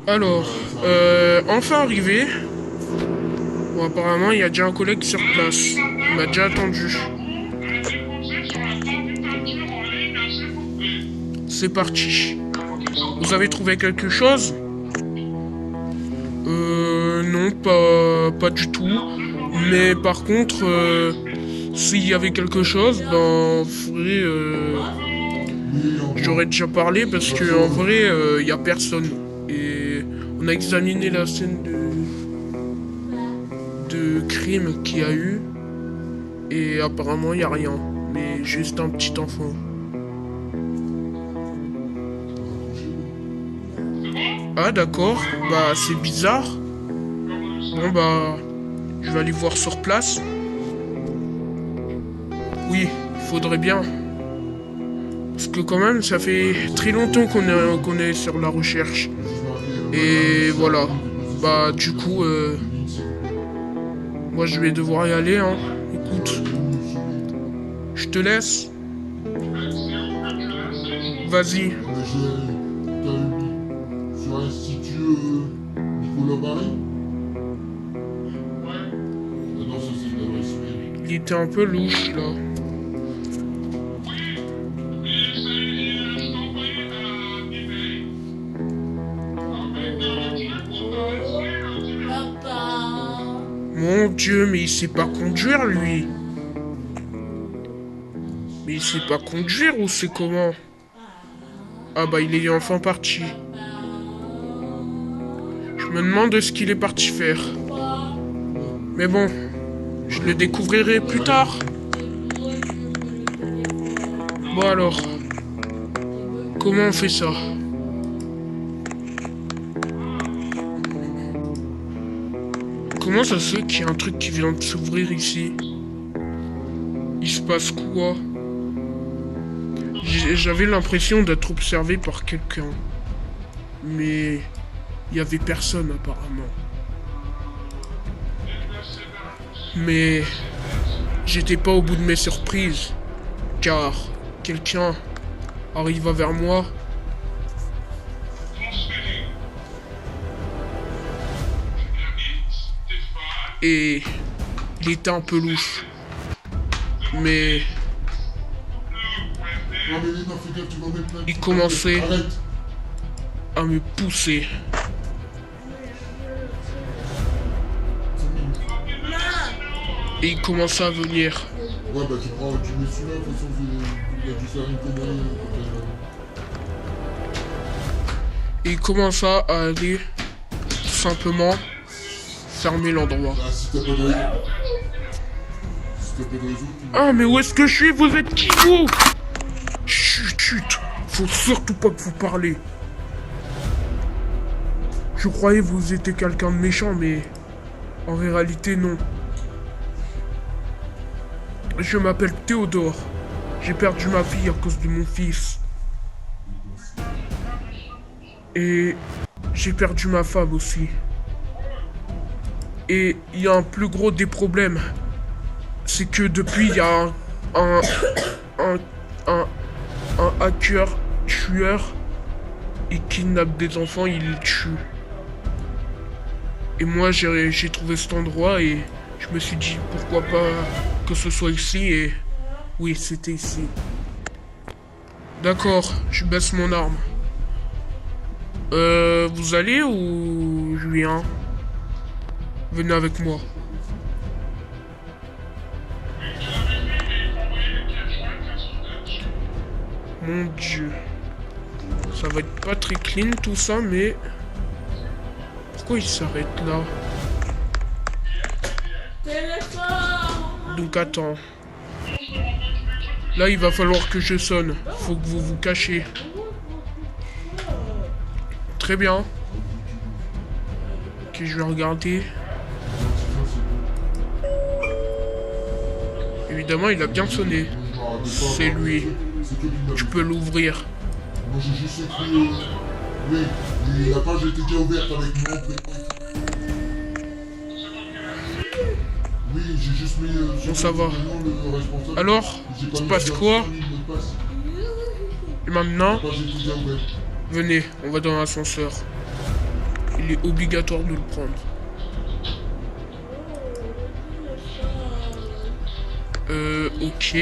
Alors, enfin arrivé. Bon, apparemment, il y a déjà un collègue sur place. Il m'a déjà attendu. C'est parti. Vous avez trouvé quelque chose? Non, pas du tout. Mais par contre, s'il y avait quelque chose, ben, en vrai, j'aurais déjà parlé parce que en vrai, il y a personne. Et on a examiné la scène de crime qu'il y a eu. Et apparemment, il y a rien. Mais juste un petit enfant. Ah, d'accord. Bah, c'est bizarre. Bon, bah, je vais aller voir sur place. Oui, il faudrait bien. Parce que quand même, ça fait très longtemps qu'on est sur la recherche. Et voilà. Bah, du coup, moi, je vais devoir y aller, hein. Écoute, je te laisse. Vas-y. Sur l'Institut Nicolas Barry. Non, ça c'est l'adresse mail. Il était un peu louche, là. Mon Dieu, mais il sait pas conduire, lui. Mais il sait pas conduire ou c'est comment? Ah bah, il est enfin parti. Je me demande ce qu'il est parti faire. Mais bon, je le découvrirai plus tard. Bon alors, comment on fait ça? Comment ça se fait qu'il y a un truc qui vient de s'ouvrir ici? Il se passe quoi? J'avais l'impression d'être observé par quelqu'un. Mais il y avait personne apparemment. Mais j'étais pas au bout de mes surprises. Car quelqu'un arriva vers moi. Et il était un peu louche. Mais Non, mais Lina, fais gaffe, tu vas mettre plein de- il commençait Arrête. à me pousser. Et il commençait à venir. Ouais, bah tu prends, tu mets celui-là, de toute façon, il a dû faire une connerie. Et il commença à aller tout simplement fermer l'endroit. Ah, si t'as pas de réseau. Si t'as pas de réseau, tu... Ah, mais où est-ce que je suis? Vous êtes qui, vous? Chut, chut. Faut surtout pas que vous parlez. Je croyais que vous étiez quelqu'un de méchant, mais en réalité, non. Je m'appelle Théodore. J'ai perdu ma fille à cause de mon fils. Et j'ai perdu ma femme aussi. Et il y a un plus gros des problèmes. C'est que depuis, il y a un, un, un, un hacker tueur. Il kidnappe des enfants, il les tue. Et moi, j'ai trouvé cet endroit et je me suis dit pourquoi pas que ce soit ici. Et oui, c'était ici. D'accord, je baisse mon arme. Vous allez ou je viens? Venez avec moi. Mon Dieu. Ça va être pas très clean tout ça, mais... Pourquoi il s'arrête là? Donc attends. Là, il va falloir que je sonne. Faut que vous vous cachiez. Très bien. Ok, je vais regarder. Évidemment, il a bien sonné. C'est lui. Tu peux l'ouvrir. Moi j'ai juste écrit... Oui, la page était déjà ouverte avec mon nom, prénom. Oui, j'ai juste mis... Bon, ça va. Le responsable. Alors, J'ai pas se mis passe quoi? ni le mot de passe. Et maintenant, La page était déjà ouverte. venez, on va dans l'ascenseur. Il est obligatoire de le prendre. Ok.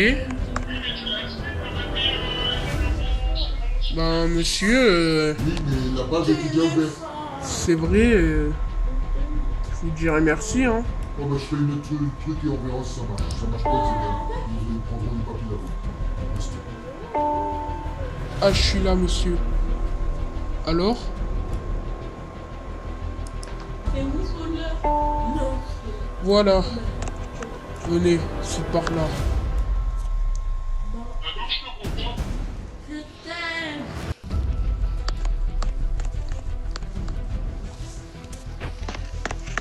Ben, monsieur, Oui, mais la page était déjà ouverte. c'est vrai, je vous dirais merci, hein. Bon, bah, je fais une autre truc et on verra si ça marche. Si ça marche pas, c'est bien. Ils prendront le papier là-bas. Restez. Ah, je suis là, monsieur. Alors? Voilà. Venez, c'est par là.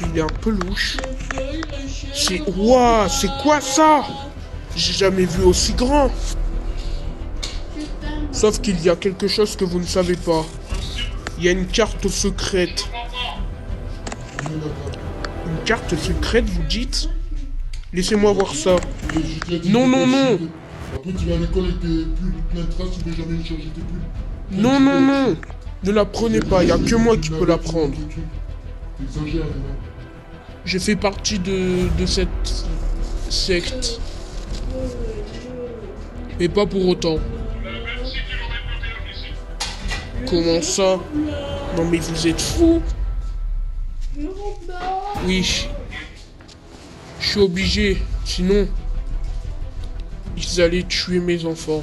Il est un peu louche. C'est... Ouah, c'est quoi ça? J'ai jamais vu aussi grand. Sauf qu'il y a quelque chose que vous ne savez pas. Il y a une carte secrète. Une carte secrète, vous dites? Laissez-moi voir ça. Non, non, non. Après, tu vas à l'école et tes pulls, plein de traces, tu ne peux jamais changer tes pulls. Non, non, non. Ne la prenez pas, il n'y a que moi qui peux la prendre. T'exagères, non? Je fais partie de cette secte. Mais pas pour autant. Comment ça? Non mais vous êtes fous? Oui. Je suis obligé. Sinon, ils allaient tuer mes enfants.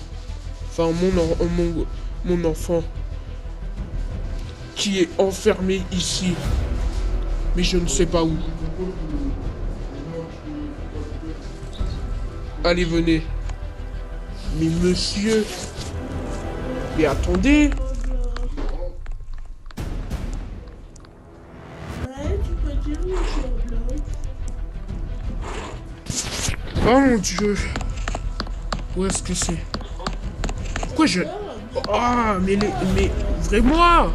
Enfin, mon enfant. Qui est enfermé ici. Mais je ne sais pas où. Allez, venez. Mais monsieur... Mais attendez. Oh mon Dieu. Où est-ce que c'est? Pourquoi je... Ah, mais vraiment.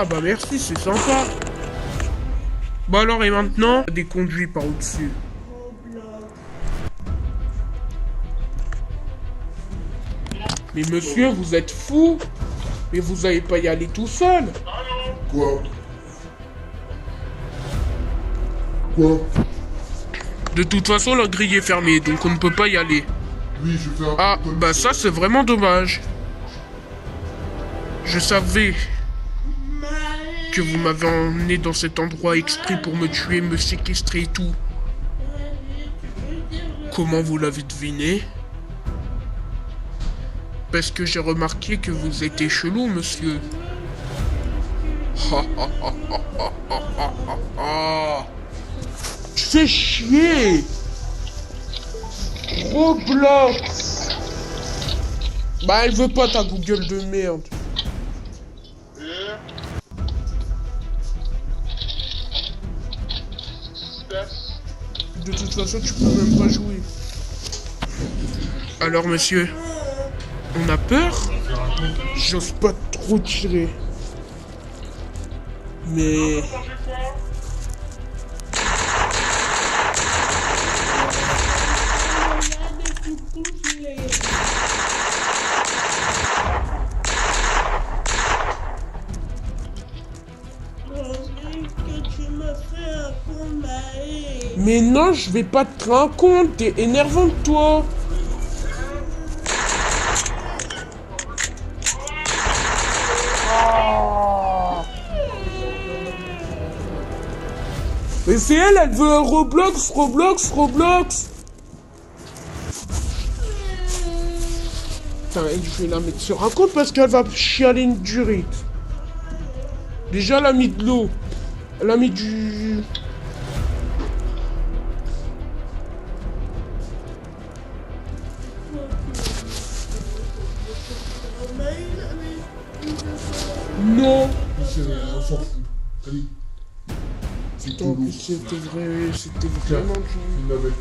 Ah bah merci, c'est sympa. Bon alors et maintenant, des conduits par au-dessus. Mais monsieur, vous êtes fou? Mais vous n'allez pas y aller tout seul. Quoi? Quoi? De toute façon, la grille est fermée, donc on ne peut pas y aller. Oui, je fais un... Ah, bah ça c'est vraiment dommage. Je savais que vous m'avez emmené dans cet endroit exprès pour me tuer, me séquestrer et tout. Comment vous l'avez deviné? Parce que j'ai remarqué que vous étiez chelou, monsieur. Tu fais chier! Roblox! Bah, elle veut pas ta Google de merde. De toute façon, tu peux même pas jouer. Alors, monsieur, on a peur? J'ose pas trop tirer. Mais... Mais non, je vais pas te rendre compte, t'es énervant toi. Mais c'est elle, elle veut un Roblox. Putain, je vais la mettre sur un compte parce qu'elle va chialer une durite. Déjà, elle a mis de l'eau. Elle a mis du... Non. On s'en fout. Allez. C'est tout lourd. C'était vraiment... Il l'avait.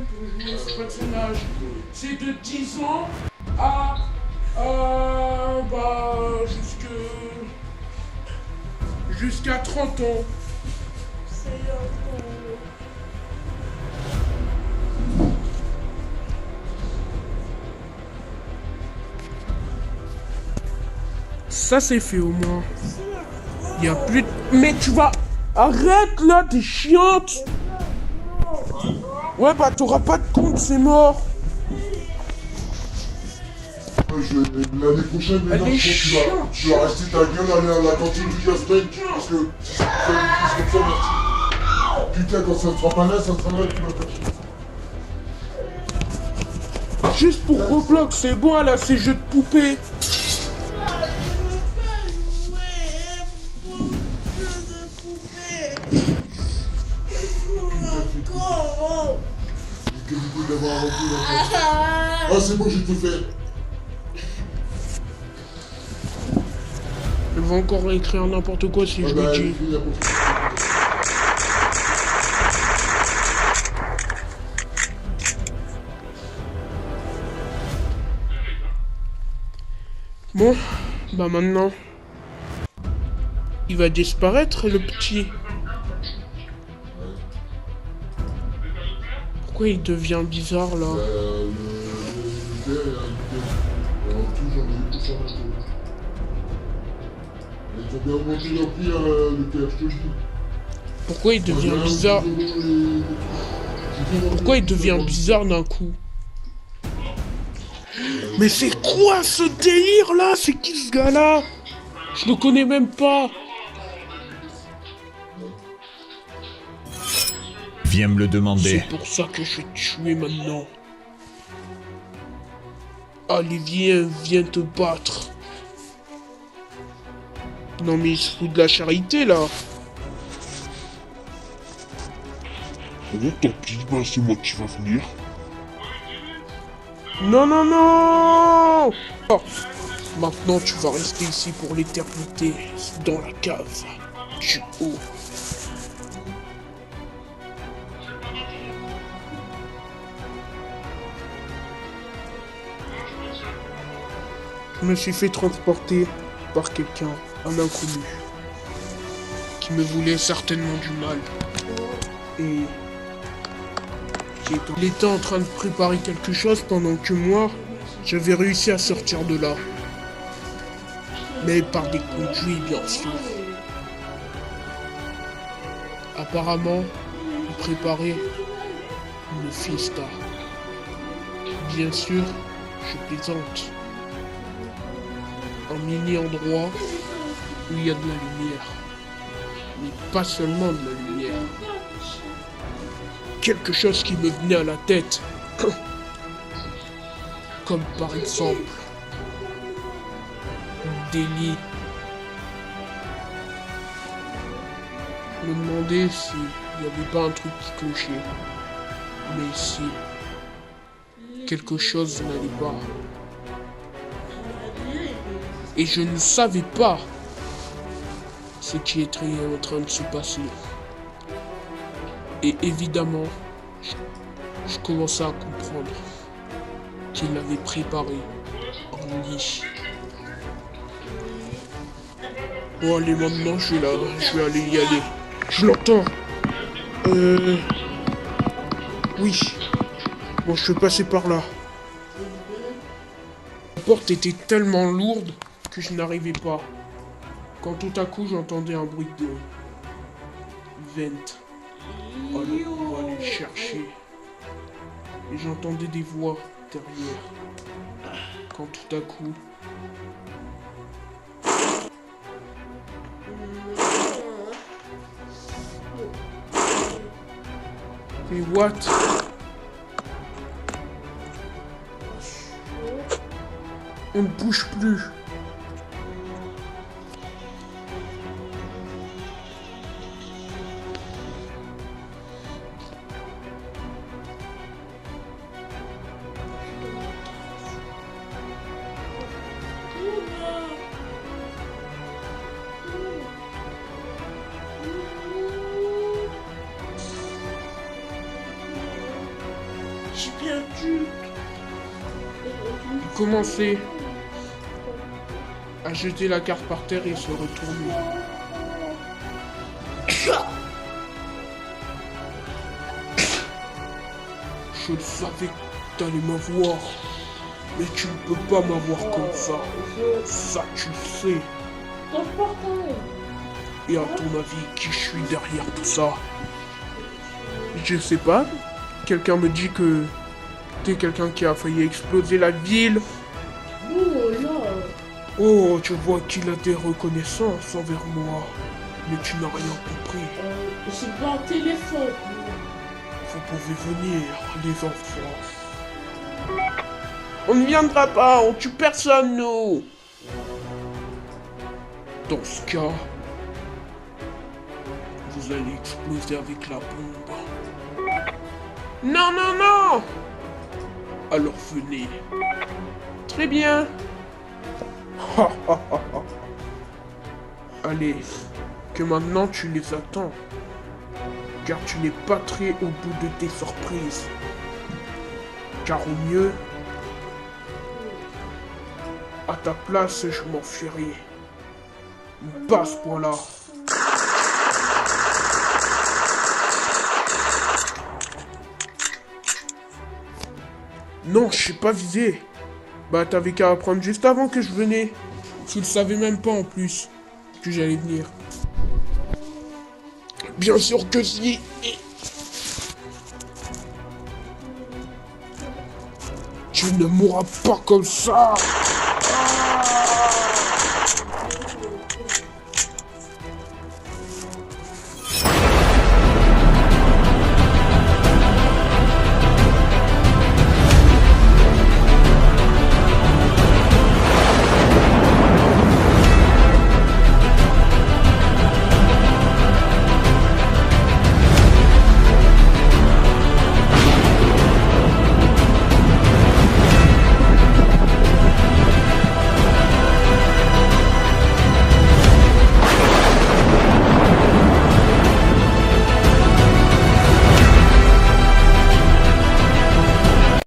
pour jouer ce personnage. C'est de 10 ans à jusqu'à 30 ans. Ça c'est fait au moins. Il y a plus de... Mais tu vas... Arrête là, t'es chiante. Ouais bah t'auras pas de compte, c'est mort. L'année prochaine, mais non, tu vas rester ta gueule à la cantine du Jasper. Parce que si tu fais une chose comme ça, merci. Putain, quand ça sera pas là, ça sera là, tu vas faire chier. Juste pour Roblox, c'est bon là, ces jeux de poupées. Quel idée d'avoir inventé la... Ah, c'est bon, je vais te faire. Elle va encore écrire n'importe quoi si je lui dis. Bon, bah maintenant, il va disparaître le petit. Pourquoi il devient bizarre là? Ils ont bien augmenté leur prix le père, je te le dis. Pourquoi il devient bizarre? Pourquoi il devient bizarre d'un coup? Mais c'est quoi ce délire là? C'est qui ce gars là? Je le connais même pas. Viens me le demander. C'est pour ça que je vais te tuer maintenant. Allez, viens te battre. Non mais il se fout de la charité là. Bon, tant pis, bah c'est moi qui va venir. Non, non, non! Oh. Maintenant tu vas rester ici pour l'éternité, dans la cave du haut. Je me suis fait transporter par quelqu'un, un inconnu, qui me voulait certainement du mal. Et il était en train de préparer quelque chose pendant que moi, j'avais réussi à sortir de là. Mais par des conduits, bien sûr. Apparemment, il préparait une fiesta. Bien sûr, je plaisante. Un mini endroit où il y a de la lumière. Mais pas seulement de la lumière. Quelque chose qui me venait à la tête. Comme par exemple des lits. Je me demandais s'il n'y avait pas un truc qui clochait. Mais ici, quelque chose n'allait pas. Et je ne savais pas ce qui était en train de se passer. Et évidemment, je commençais à comprendre qu'il avait préparé un lit. Bon allez, maintenant je vais aller y aller. Je l'entends. Oui. Bon, je vais passer par là. La porte était tellement lourde que je n'arrivais pas. Quand tout à coup j'entendais un bruit de vent. Alors on va aller le chercher. Et j'entendais des voix derrière. Quand tout à coup... Et what? On ne bouge plus. J'ai perdu. Il commençait à jeter la carte par terre et se retourner. Je le savais que t'allais m'avoir. Mais tu ne peux pas m'avoir comme ça. Ça, tu le sais. Et à ton avis, qui je suis derrière tout ça? Je sais pas. Quelqu'un me dit que t'es quelqu'un qui a failli exploser la ville. Oh, tu vois qu'il a des reconnaissances envers moi. Mais tu n'as rien compris. C'est pas un téléphone. Vous pouvez venir, les enfants. On ne viendra pas, on tue personne, nous. Dans ce cas, vous allez exploser avec la bombe. Non, non, non. Alors venez. Très bien. Allez, que maintenant tu les attends. Car tu n'es pas très au bout de tes surprises. Car au mieux, à ta place, je m'enfuirai. Pas ce point-là. Non, je suis pas visé. Bah, t'avais qu'à apprendre juste avant que je venais. Tu le savais même pas en plus que j'allais venir. Bien sûr que si. Tu ne mourras pas comme ça.